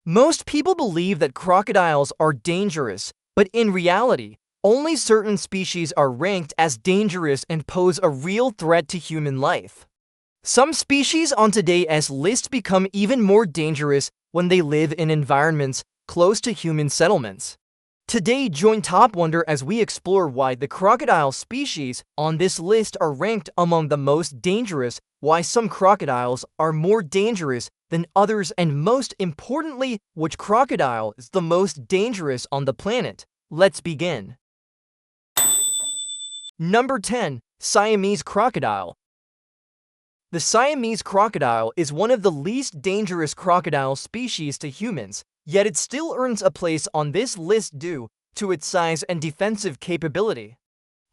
Most people believe that crocodiles are dangerous, but in reality, only certain species are ranked as dangerous and pose a real threat to human life. Some species on today's list become even more dangerous when they live in environments close to human settlements. Today, join Top Wonder as we explore why the crocodile species on this list are ranked among the most dangerous, why some crocodiles are more dangerous than others, and most importantly, which crocodile is the most dangerous on the planet. Let's begin. Number 10. Siamese Crocodile. The Siamese crocodile is one of the least dangerous crocodile species to humans, yet it still earns a place on this list due to its size and defensive capability.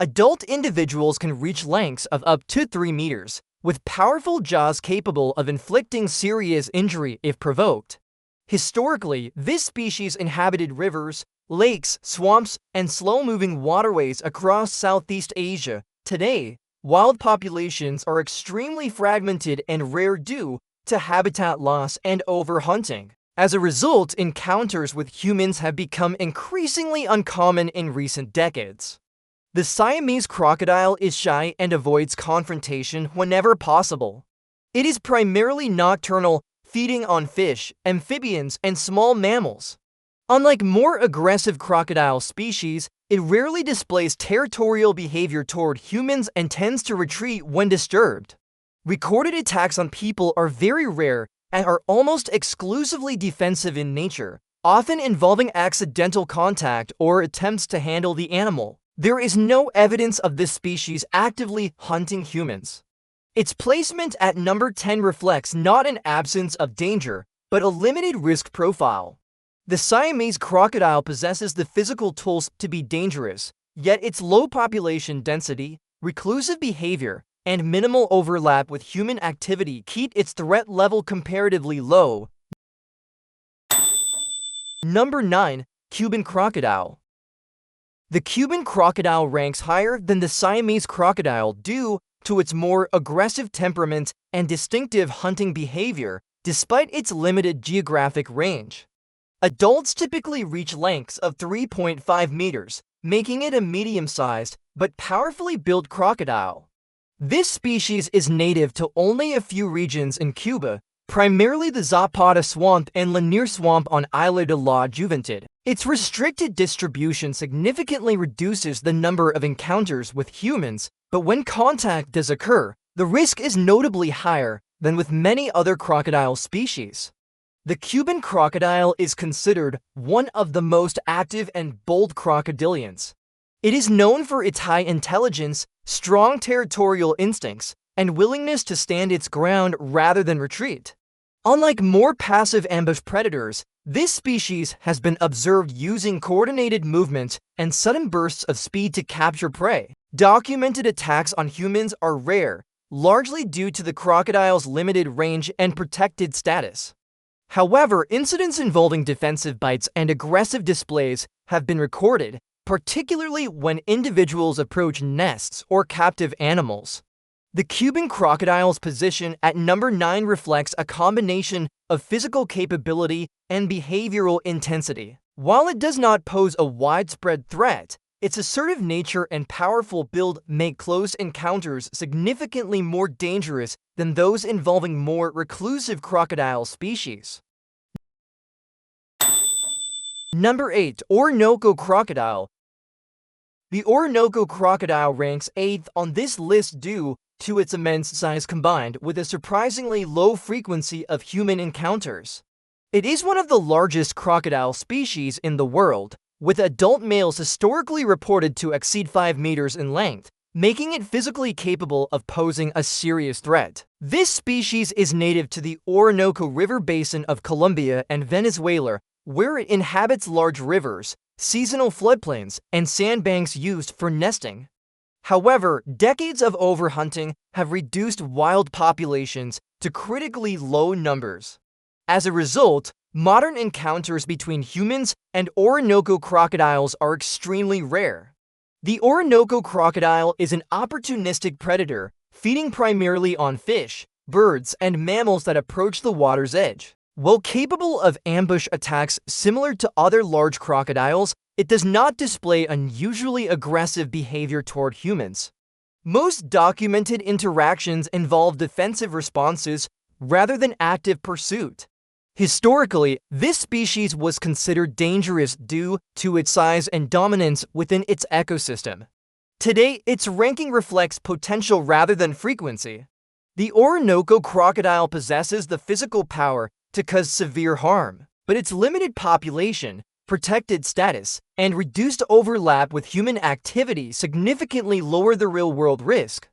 Adult individuals can reach lengths of up to 3 meters, with powerful jaws capable of inflicting serious injury if provoked. Historically, this species inhabited rivers, lakes, swamps, and slow-moving waterways across Southeast Asia. Today, wild populations are extremely fragmented and rare due to habitat loss and overhunting. As a result, encounters with humans have become increasingly uncommon in recent decades. The Siamese crocodile is shy and avoids confrontation whenever possible. It is primarily nocturnal, feeding on fish, amphibians, and small mammals. Unlike more aggressive crocodile species, it rarely displays territorial behavior toward humans and tends to retreat when disturbed. Recorded attacks on people are very rare and are almost exclusively defensive in nature, often involving accidental contact or attempts to handle the animal. There is no evidence of this species actively hunting humans. Its placement at number 10 reflects not an absence of danger, but a limited risk profile. The Siamese crocodile possesses the physical tools to be dangerous, yet its low population density, reclusive behavior, and minimal overlap with human activity keep its threat level comparatively low. Number 9. Cuban Crocodile. The Cuban crocodile ranks higher than the Siamese crocodile due to its more aggressive temperament and distinctive hunting behavior, despite its limited geographic range. Adults typically reach lengths of 3.5 meters, making it a medium-sized but powerfully built crocodile. This species is native to only a few regions in Cuba, primarily the Zapata Swamp and Lanier Swamp on Isla de la Juventud. Its restricted distribution significantly reduces the number of encounters with humans, but when contact does occur, the risk is notably higher than with many other crocodile species. The Cuban crocodile is considered one of the most active and bold crocodilians. It is known for its high intelligence, strong territorial instincts, and willingness to stand its ground rather than retreat. Unlike more passive ambush predators, this species has been observed using coordinated movement and sudden bursts of speed to capture prey. Documented attacks on humans are rare, largely due to the crocodile's limited range and protected status. However, incidents involving defensive bites and aggressive displays have been recorded, particularly when individuals approach nests or captive animals. The Cuban crocodile's position at number 9 reflects a combination of physical capability and behavioral intensity. While it does not pose a widespread threat, its assertive nature and powerful build make close encounters significantly more dangerous than those involving more reclusive crocodile species. Number 8. Orinoco Crocodile. The Orinoco crocodile ranks 8th on this list due to its immense size combined with a surprisingly low frequency of human encounters. It is one of the largest crocodile species in the world, with adult males historically reported to exceed 5 meters in length, making it physically capable of posing a serious threat. This species is native to the Orinoco River basin of Colombia and Venezuela, where it inhabits large rivers, seasonal floodplains, and sandbanks used for nesting. However, decades of overhunting have reduced wild populations to critically low numbers. As a result, modern encounters between humans and Orinoco crocodiles are extremely rare. The Orinoco crocodile is an opportunistic predator, feeding primarily on fish, birds, and mammals that approach the water's edge. While capable of ambush attacks similar to other large crocodiles, it does not display unusually aggressive behavior toward humans. Most documented interactions involve defensive responses rather than active pursuit. Historically, this species was considered dangerous due to its size and dominance within its ecosystem. Today, its ranking reflects potential rather than frequency. The Orinoco crocodile possesses the physical power to cause severe harm, but its limited population, protected status, and reduced overlap with human activity significantly lower the real-world risk.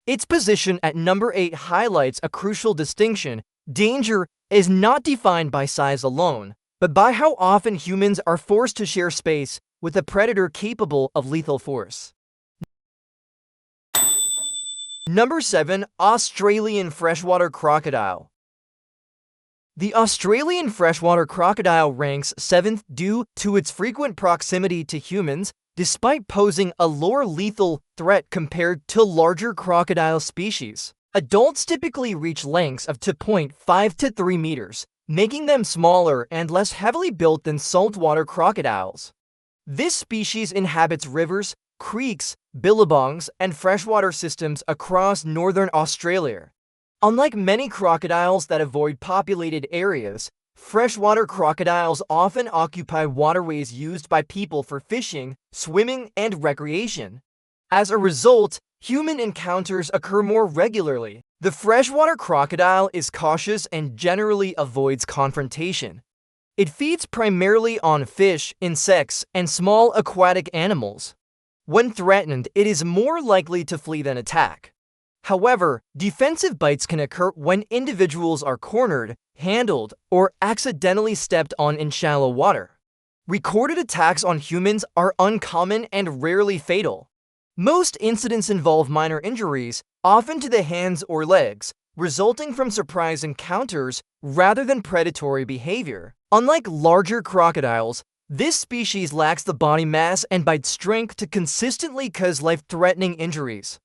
Its position at number 8 highlights a crucial distinction. Danger is not defined by size alone, but by how often humans are forced to share space with a predator capable of lethal force. Number 7. Australian freshwater crocodile. The Australian freshwater crocodile ranks 7th due to its frequent proximity to humans, despite posing a lower lethal threat compared to larger crocodile species. Adults typically reach lengths of 2.5 to 3 meters, making them smaller and less heavily built than saltwater crocodiles. This species inhabits rivers, creeks, billabongs, and freshwater systems across northern Australia. Unlike many crocodiles that avoid populated areas, freshwater crocodiles often occupy waterways used by people for fishing, swimming, and recreation. As a result, human encounters occur more regularly. The freshwater crocodile is cautious and generally avoids confrontation. It feeds primarily on fish, insects, and small aquatic animals. When threatened, it is more likely to flee than attack. However, defensive bites can occur when individuals are cornered, handled, or accidentally stepped on in shallow water. Recorded attacks on humans are uncommon and rarely fatal. Most incidents involve minor injuries, often to the hands or legs, resulting from surprise encounters rather than predatory behavior. Unlike larger crocodiles, this species lacks the body mass and bite strength to consistently cause life-threatening injuries.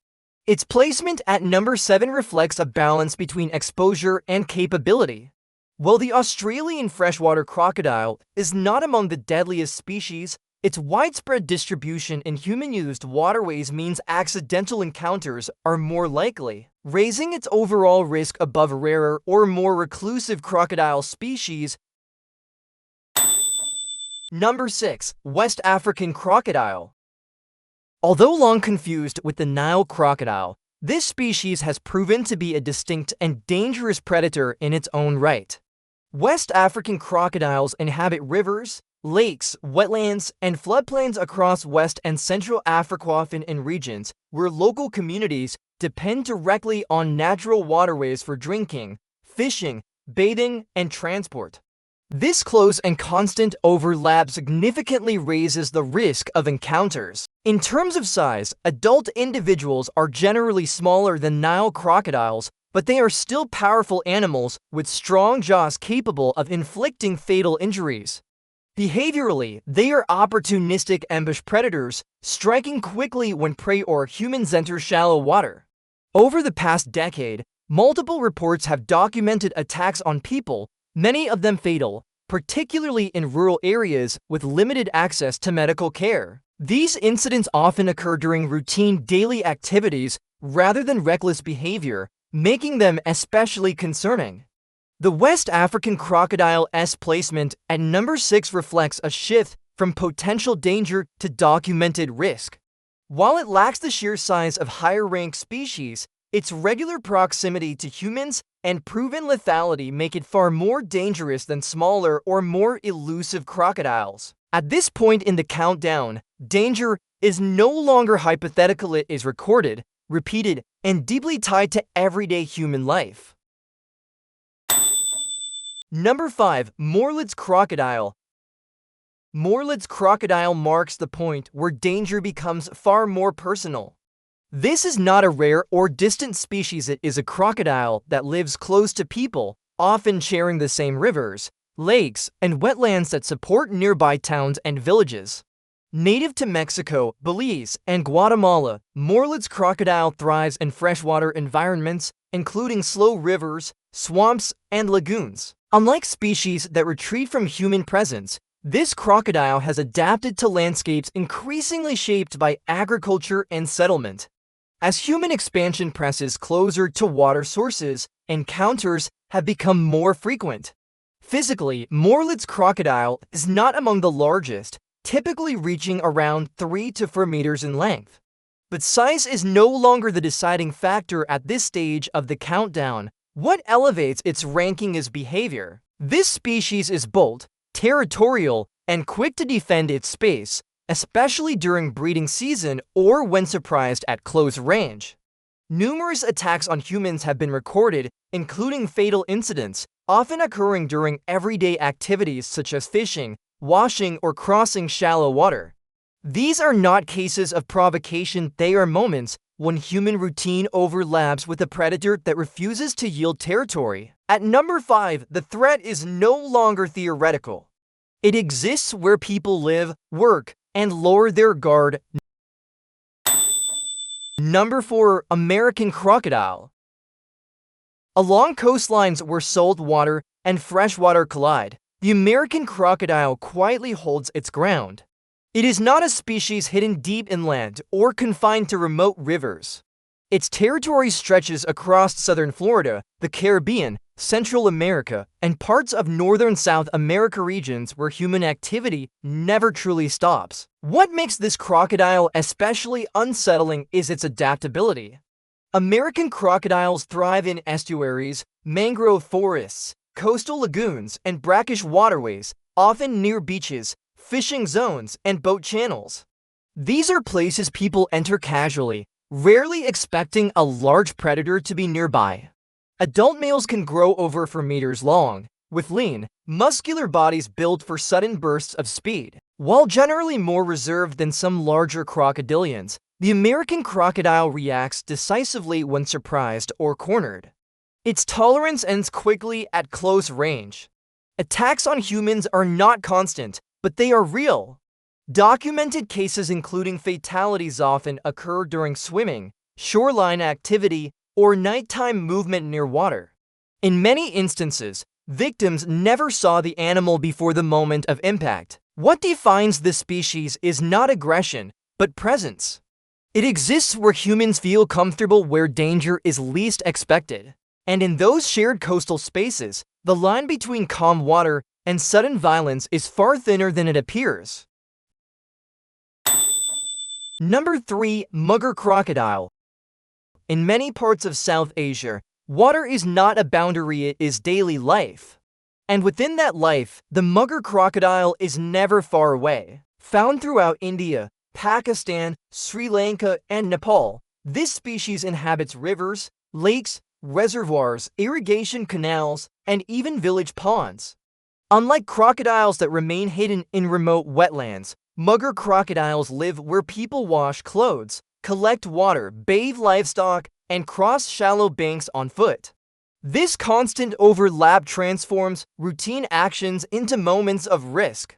Its placement at number 7 reflects a balance between exposure and capability. While the Australian freshwater crocodile is not among the deadliest species, its widespread distribution in human-used waterways means accidental encounters are more likely, raising its overall risk above rarer or more reclusive crocodile species. Number 6. West African crocodile. Although long confused with the Nile crocodile, this species has proven to be a distinct and dangerous predator in its own right. West African crocodiles inhabit rivers, lakes, wetlands, and floodplains across West and Central Africa, often in regions where local communities depend directly on natural waterways for drinking, fishing, bathing, and transport. This close and constant overlap significantly raises the risk of encounters. In terms of size, adult individuals are generally smaller than Nile crocodiles, but they are still powerful animals with strong jaws capable of inflicting fatal injuries. Behaviorally, they are opportunistic ambush predators, striking quickly when prey or humans enter shallow water. Over the past decade, multiple reports have documented attacks on people, many of them fatal, particularly in rural areas with limited access to medical care. These incidents often occur during routine daily activities rather than reckless behavior, making them especially concerning. The West African crocodile's placement at number 6 reflects a shift from potential danger to documented risk. While it lacks the sheer size of higher-ranked species, its regular proximity to humans and proven lethality make it far more dangerous than smaller or more elusive crocodiles. At this point in the countdown, danger is no longer hypothetical, it is recorded, repeated, and deeply tied to everyday human life. Number 5. Morlet's crocodile. Morlet's crocodile marks the point where danger becomes far more personal. This is not a rare or distant species, it is a crocodile that lives close to people, often sharing the same rivers, lakes, and wetlands that support nearby towns and villages. Native to Mexico, Belize, and Guatemala, Morlet's crocodile thrives in freshwater environments, including slow rivers, swamps, and lagoons. Unlike species that retreat from human presence, this crocodile has adapted to landscapes increasingly shaped by agriculture and settlement. As human expansion presses closer to water sources, encounters have become more frequent. Physically, Morlett's crocodile is not among the largest, typically reaching around 3 to 4 meters in length. But size is no longer the deciding factor at this stage of the countdown. What elevates its ranking is behavior. This species is bold, territorial, and quick to defend its space, especially during breeding season or when surprised at close range. Numerous attacks on humans have been recorded, including fatal incidents, often occurring during everyday activities such as fishing, washing, or crossing shallow water. These are not cases of provocation, they are moments when human routine overlaps with a predator that refuses to yield territory. At number 5, the threat is no longer theoretical. It exists where people live, work, and lower their guard. Number 4, American crocodile. Along coastlines where saltwater and freshwater collide, the American crocodile quietly holds its ground. It is not a species hidden deep inland or confined to remote rivers. Its territory stretches across southern Florida, the Caribbean, Central America, and parts of northern South America regions where human activity never truly stops. What makes this crocodile especially unsettling is its adaptability. American crocodiles thrive in estuaries, mangrove forests, coastal lagoons, and brackish waterways, often near beaches, fishing zones, and boat channels. These are places people enter casually, rarely expecting a large predator to be nearby. Adult males can grow over 4 meters long, with lean, muscular bodies built for sudden bursts of speed. While generally more reserved than some larger crocodilians, the American crocodile reacts decisively when surprised or cornered. Its tolerance ends quickly at close range. Attacks on humans are not constant, but they are real. Documented cases including fatalities often occur during swimming, shoreline activity, or nighttime movement near water. In many instances, victims never saw the animal before the moment of impact. What defines this species is not aggression, but presence. It exists where humans feel comfortable, where danger is least expected. And in those shared coastal spaces, the line between calm water and sudden violence is far thinner than it appears. Number 3, Mugger crocodile. In many parts of South Asia, water is not a boundary, it is daily life. And within that life, the mugger crocodile is never far away. Found throughout India, Pakistan, Sri Lanka, and Nepal, this species inhabits rivers, lakes, reservoirs, irrigation canals, and even village ponds. Unlike crocodiles that remain hidden in remote wetlands, mugger crocodiles live where people wash clothes, collect water, bathe livestock, and cross shallow banks on foot. This constant overlap transforms routine actions into moments of risk.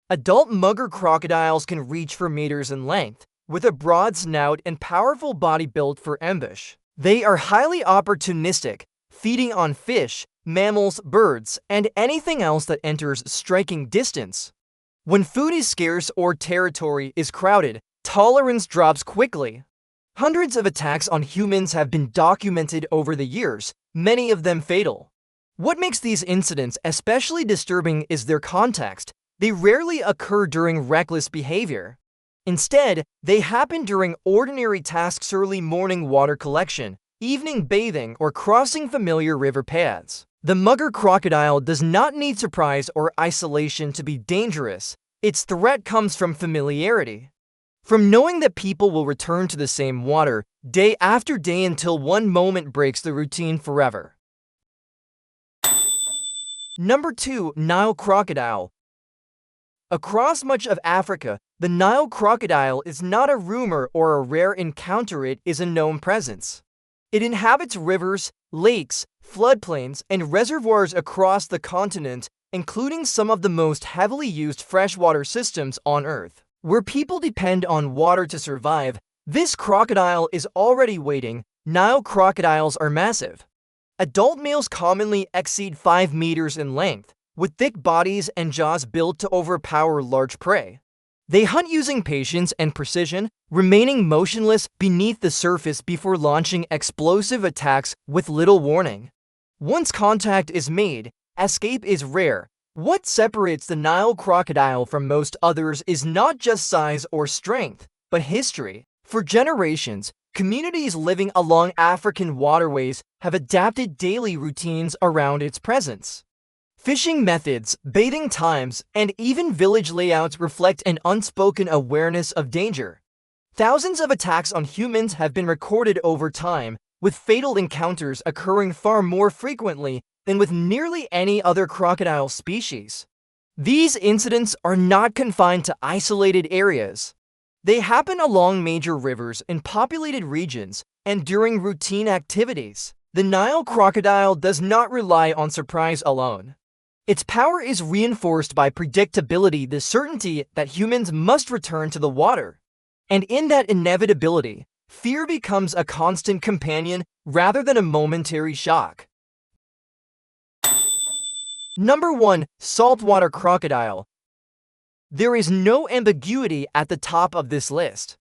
Adult mugger crocodiles can reach 4 meters in length, with a broad snout and powerful body built for ambush. They are highly opportunistic, feeding on fish, mammals, birds, and anything else that enters striking distance. When food is scarce or territory is crowded, tolerance drops quickly. Hundreds of attacks on humans have been documented over the years, many of them fatal. What makes these incidents especially disturbing is their context. They rarely occur during reckless behavior. Instead, they happen during ordinary tasks: early morning water collection, evening bathing, or crossing familiar river paths. The mugger crocodile does not need surprise or isolation to be dangerous. Its threat comes from familiarity. From knowing that people will return to the same water day after day until one moment breaks the routine forever. Number 2, Nile crocodile. Across much of Africa, the Nile crocodile is not a rumor or a rare encounter, it is a known presence. It inhabits rivers, lakes, floodplains, and reservoirs across the continent, including some of the most heavily used freshwater systems on Earth. Where people depend on water to survive, this crocodile is already waiting. Nile crocodiles are massive. Adult males commonly exceed 5 meters in length, with thick bodies and jaws built to overpower large prey. They hunt using patience and precision, remaining motionless beneath the surface before launching explosive attacks with little warning. Once contact is made, escape is rare. What separates the Nile crocodile from most others is not just size or strength, but history. For generations, communities living along African waterways have adapted daily routines around its presence. Fishing methods, bathing times, and even village layouts reflect an unspoken awareness of danger. Thousands of attacks on humans have been recorded over time, with fatal encounters occurring far more frequently than with nearly any other crocodile species. These incidents are not confined to isolated areas. They happen along major rivers in populated regions and during routine activities. The Nile crocodile does not rely on surprise alone. Its power is reinforced by predictability, the certainty that humans must return to the water. And in that inevitability, fear becomes a constant companion rather than a momentary shock. Number 1. Saltwater Crocodile. There is no ambiguity at the top of this list.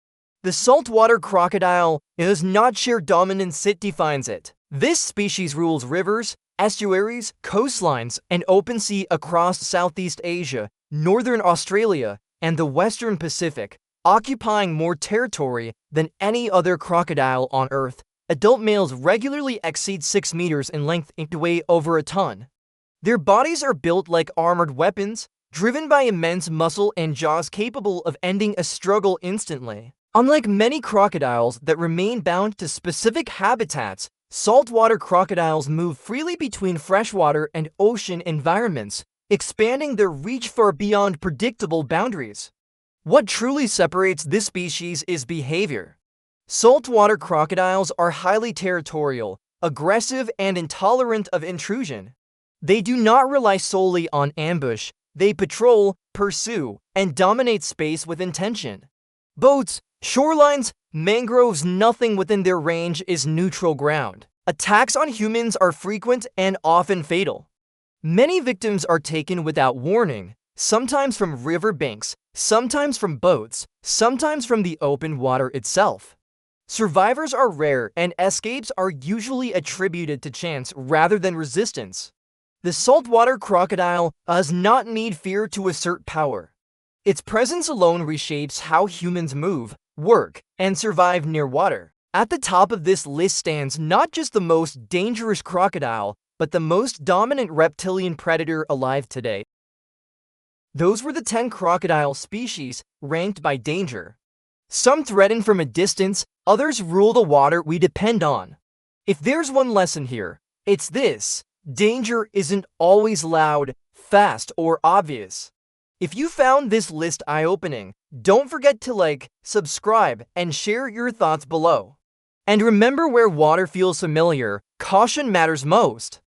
The saltwater crocodile is not sheer dominance it defines it. This species rules rivers, estuaries, coastlines, and open sea across Southeast Asia, northern Australia, and the western Pacific, occupying more territory than any other crocodile on Earth. Adult males regularly exceed 6 meters in length and weigh over a ton. Their bodies are built like armored weapons, driven by immense muscle and jaws capable of ending a struggle instantly. Unlike many crocodiles that remain bound to specific habitats, saltwater crocodiles move freely between freshwater and ocean environments, expanding their reach far beyond predictable boundaries. What truly separates this species is behavior. Saltwater crocodiles are highly territorial, aggressive, and intolerant of intrusion. They do not rely solely on ambush. They patrol, pursue, and dominate space with intention. Boats, shorelines, mangroves, nothing within their range is neutral ground. Attacks on humans are frequent and often fatal. Many victims are taken without warning, sometimes from riverbanks, sometimes from boats, sometimes from the open water itself. Survivors are rare, and escapes are usually attributed to chance rather than resistance. The saltwater crocodile does not need fear to assert power. Its presence alone reshapes how humans move, work, and survive near water. At the top of this list stands not just the most dangerous crocodile, but the most dominant reptilian predator alive today. Those were the 10 crocodile species ranked by danger. Some threaten from a distance, others rule the water we depend on. If there's one lesson here, it's this: danger isn't always loud, fast, or obvious. If you found this list eye-opening, don't forget to like, subscribe, and share your thoughts below. And remember, where water feels familiar, caution matters most.